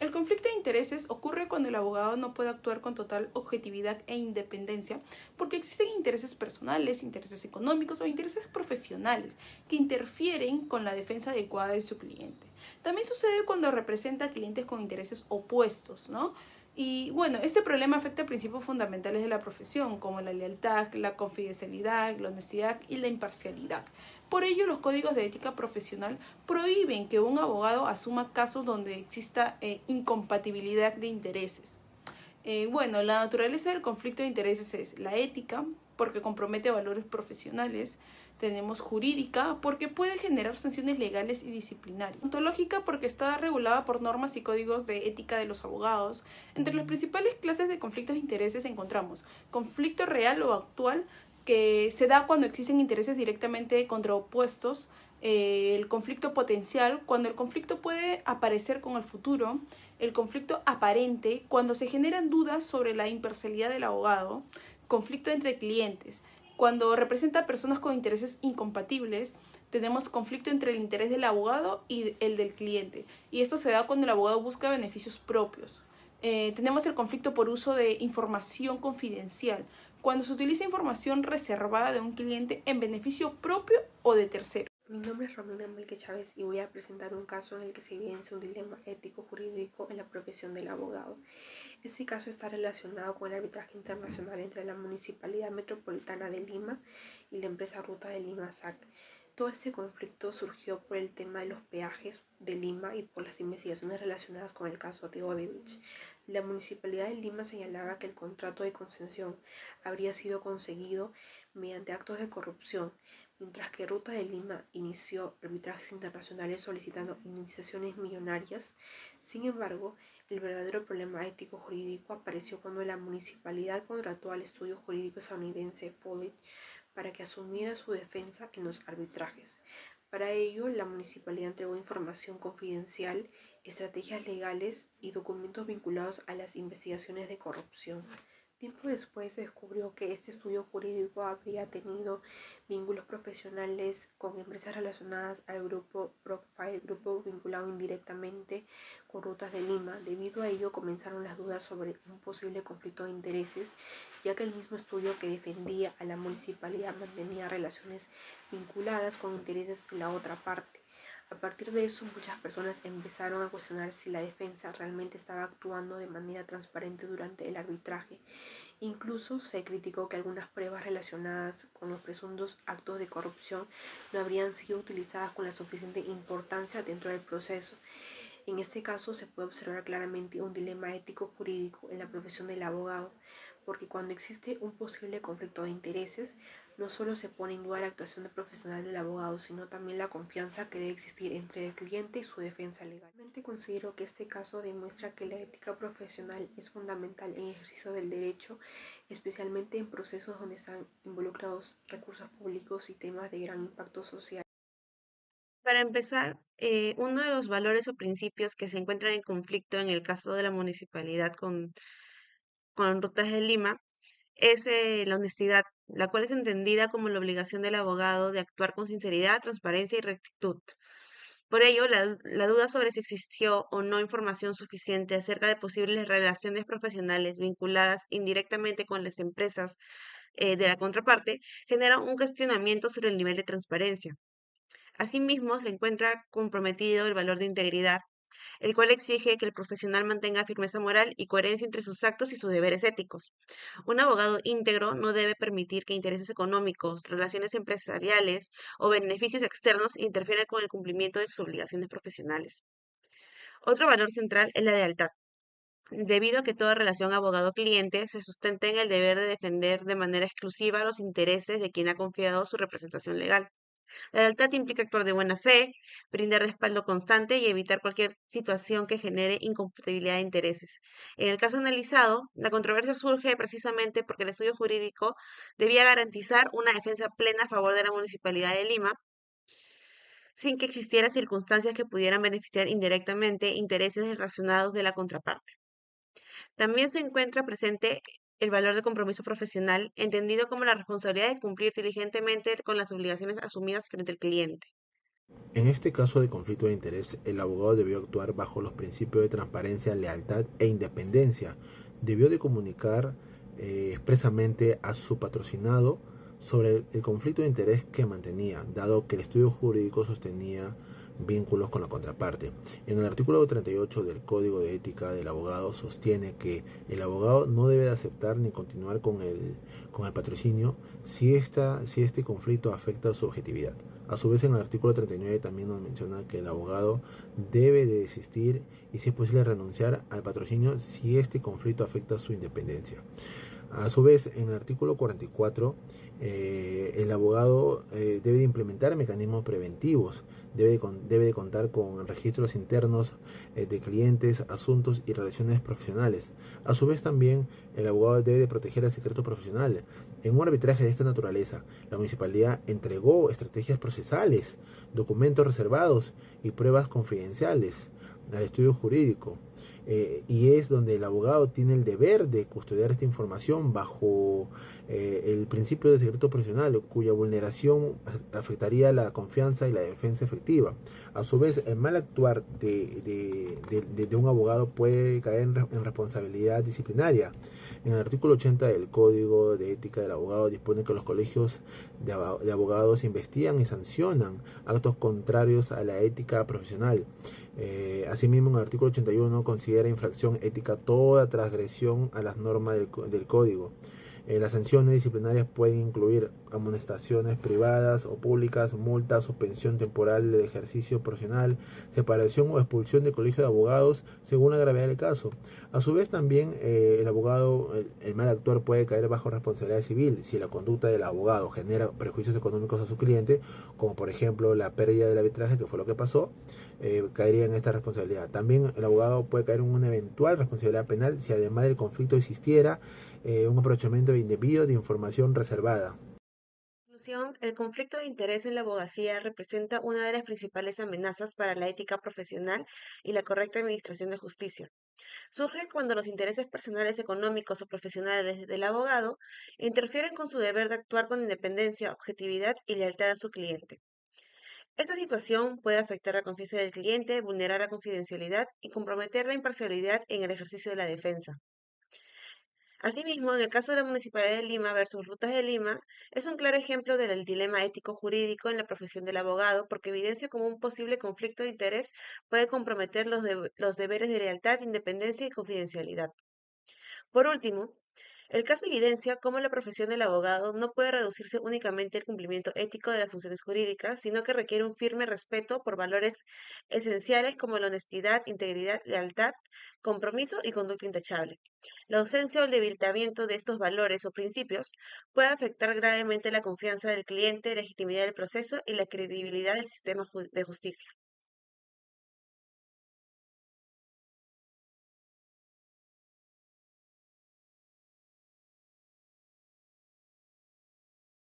El conflicto de intereses ocurre cuando el abogado no puede actuar con total objetividad e independencia porque existen intereses personales, intereses económicos o intereses profesionales que interfieren con la defensa adecuada de su cliente. También sucede cuando representa a clientes con intereses opuestos, ¿no? Y bueno, este problema afecta principios fundamentales de la profesión, como la lealtad, la confidencialidad, la honestidad y la imparcialidad. Por ello, los códigos de ética profesional prohíben que un abogado asuma casos donde exista incompatibilidad de intereses. Bueno, la naturaleza del conflicto de intereses es la ética, porque compromete valores profesionales. Tenemos jurídica, porque puede generar sanciones legales y disciplinarias. Ontológica, porque está regulada por normas y códigos de ética de los abogados. Entre las principales clases de conflictos de intereses encontramos conflicto real o actual, que se da cuando existen intereses directamente contraopuestos. El conflicto potencial, cuando el conflicto puede aparecer con el futuro. El conflicto aparente, cuando se generan dudas sobre la imparcialidad del abogado. Conflicto entre clientes, cuando representa personas con intereses incompatibles. Tenemos conflicto entre el interés del abogado y el del cliente, y esto se da cuando el abogado busca beneficios propios. Tenemos el conflicto por uso de información confidencial, cuando se utiliza información reservada de un cliente en beneficio propio o de tercero. Mi nombre es Romina Melque Chávez y voy a presentar un caso en el que se evidencia un dilema ético-jurídico en la profesión del abogado. Este caso está relacionado con el arbitraje internacional entre la Municipalidad Metropolitana de Lima y la empresa Ruta de Lima SAC. Todo este conflicto surgió por el tema de los peajes de Lima y por las investigaciones relacionadas con el caso de Odebrecht. La Municipalidad de Lima señalaba que el contrato de concesión habría sido conseguido mediante actos de corrupción, mientras que Ruta de Lima inició arbitrajes internacionales solicitando indemnizaciones millonarias. Sin embargo, el verdadero problema ético-jurídico apareció cuando la municipalidad contrató al estudio jurídico estadounidense Follett para que asumiera su defensa en los arbitrajes. Para ello, la municipalidad entregó información confidencial, estrategias legales y documentos vinculados a las investigaciones de corrupción. Tiempo después se descubrió que este estudio jurídico habría tenido vínculos profesionales con empresas relacionadas al grupo Profile, grupo vinculado indirectamente con Rutas de Lima. Debido a ello comenzaron las dudas sobre un posible conflicto de intereses, ya que el mismo estudio que defendía a la municipalidad mantenía relaciones vinculadas con intereses de la otra parte. A partir de eso, muchas personas empezaron a cuestionar si la defensa realmente estaba actuando de manera transparente durante el arbitraje. Incluso se criticó que algunas pruebas relacionadas con los presuntos actos de corrupción no habrían sido utilizadas con la suficiente importancia dentro del proceso. En este caso se puede observar claramente un dilema ético-jurídico en la profesión del abogado, porque cuando existe un posible conflicto de intereses, no solo se pone en duda la actuación profesional del abogado, sino también la confianza que debe existir entre el cliente y su defensa legal. Realmente considero que este caso demuestra que la ética profesional es fundamental en el ejercicio del derecho, especialmente en procesos donde están involucrados recursos públicos y temas de gran impacto social. Para empezar, uno de los valores o principios que se encuentran en conflicto en el caso de la municipalidad con Rutas de Lima es la honestidad, la cual es entendida como la obligación del abogado de actuar con sinceridad, transparencia y rectitud. Por ello, la duda sobre si existió o no información suficiente acerca de posibles relaciones profesionales vinculadas indirectamente con las empresas de la contraparte genera un cuestionamiento sobre el nivel de transparencia. Asimismo, se encuentra comprometido el valor de integridad, el cual exige que el profesional mantenga firmeza moral y coherencia entre sus actos y sus deberes éticos. Un abogado íntegro no debe permitir que intereses económicos, relaciones empresariales o beneficios externos interfieran con el cumplimiento de sus obligaciones profesionales. Otro valor central es la lealtad, debido a que toda relación abogado-cliente se sustenta en el deber de defender de manera exclusiva los intereses de quien ha confiado su representación legal. La lealtad implica actuar de buena fe, brindar respaldo constante y evitar cualquier situación que genere incompatibilidad de intereses. En el caso analizado, la controversia surge precisamente porque el estudio jurídico debía garantizar una defensa plena a favor de la Municipalidad de Lima, sin que existieran circunstancias que pudieran beneficiar indirectamente intereses relacionados de la contraparte. También se encuentra presente el valor del compromiso profesional, entendido como la responsabilidad de cumplir diligentemente con las obligaciones asumidas frente al cliente. En este caso de conflicto de interés, el abogado debió actuar bajo los principios de transparencia, lealtad e independencia. Debió de comunicar expresamente a su patrocinado sobre el conflicto de interés que mantenía, dado que el estudio jurídico sostenía vínculos con la contraparte. En el artículo 38 del Código de Ética del Abogado sostiene que el abogado no debe de aceptar ni continuar con el patrocinio si este conflicto afecta a su objetividad. A su vez, en el artículo 39 también nos menciona que el abogado debe de desistir y, si es posible, renunciar al patrocinio si este conflicto afecta a su independencia. A su vez, en el artículo 44, el abogado debe de implementar mecanismos preventivos, debe de contar con registros internos de clientes, asuntos y relaciones profesionales. A su vez, también el abogado debe de proteger el secreto profesional. En un arbitraje de esta naturaleza, la municipalidad entregó estrategias procesales, documentos reservados y pruebas confidenciales al estudio jurídico. Y es donde el abogado tiene el deber de custodiar esta información bajo el principio de secreto profesional, cuya vulneración afectaría la confianza y la defensa efectiva. A su vez, el mal actuar de un abogado puede caer en responsabilidad disciplinaria. En el artículo 80 del Código de Ética del Abogado dispone que los colegios de abogados investigan y sancionan actos contrarios a la ética profesional. Asimismo, en el artículo 81 considera infracción ética toda transgresión a las normas del Código. Las sanciones disciplinarias pueden incluir amonestaciones privadas o públicas, multa, suspensión temporal del ejercicio profesional, separación o expulsión del colegio de abogados según la gravedad del caso. A su vez, también el abogado, el mal actuar puede caer bajo responsabilidad civil si la conducta del abogado genera perjuicios económicos a su cliente, como por ejemplo la pérdida del arbitraje, que fue lo que pasó. Caería en esta responsabilidad. También el abogado puede caer en una eventual responsabilidad penal si además del conflicto existiera un aprovechamiento indebido de información reservada. En conclusión, el conflicto de interés en la abogacía representa una de las principales amenazas para la ética profesional y la correcta administración de justicia. Surge cuando los intereses personales, económicos o profesionales del abogado interfieren con su deber de actuar con independencia, objetividad y lealtad a su cliente. Esta situación puede afectar la confianza del cliente, vulnerar la confidencialidad y comprometer la imparcialidad en el ejercicio de la defensa. Asimismo, en el caso de la Municipalidad de Lima versus Rutas de Lima, es un claro ejemplo del dilema ético-jurídico en la profesión del abogado, porque evidencia cómo un posible conflicto de interés puede comprometer los deberes de lealtad, independencia y confidencialidad. Por último, el caso evidencia cómo la profesión del abogado no puede reducirse únicamente al cumplimiento ético de las funciones jurídicas, sino que requiere un firme respeto por valores esenciales como la honestidad, integridad, lealtad, compromiso y conducta intachable. La ausencia o el debilitamiento de estos valores o principios puede afectar gravemente la confianza del cliente, la legitimidad del proceso y la credibilidad del sistema de justicia.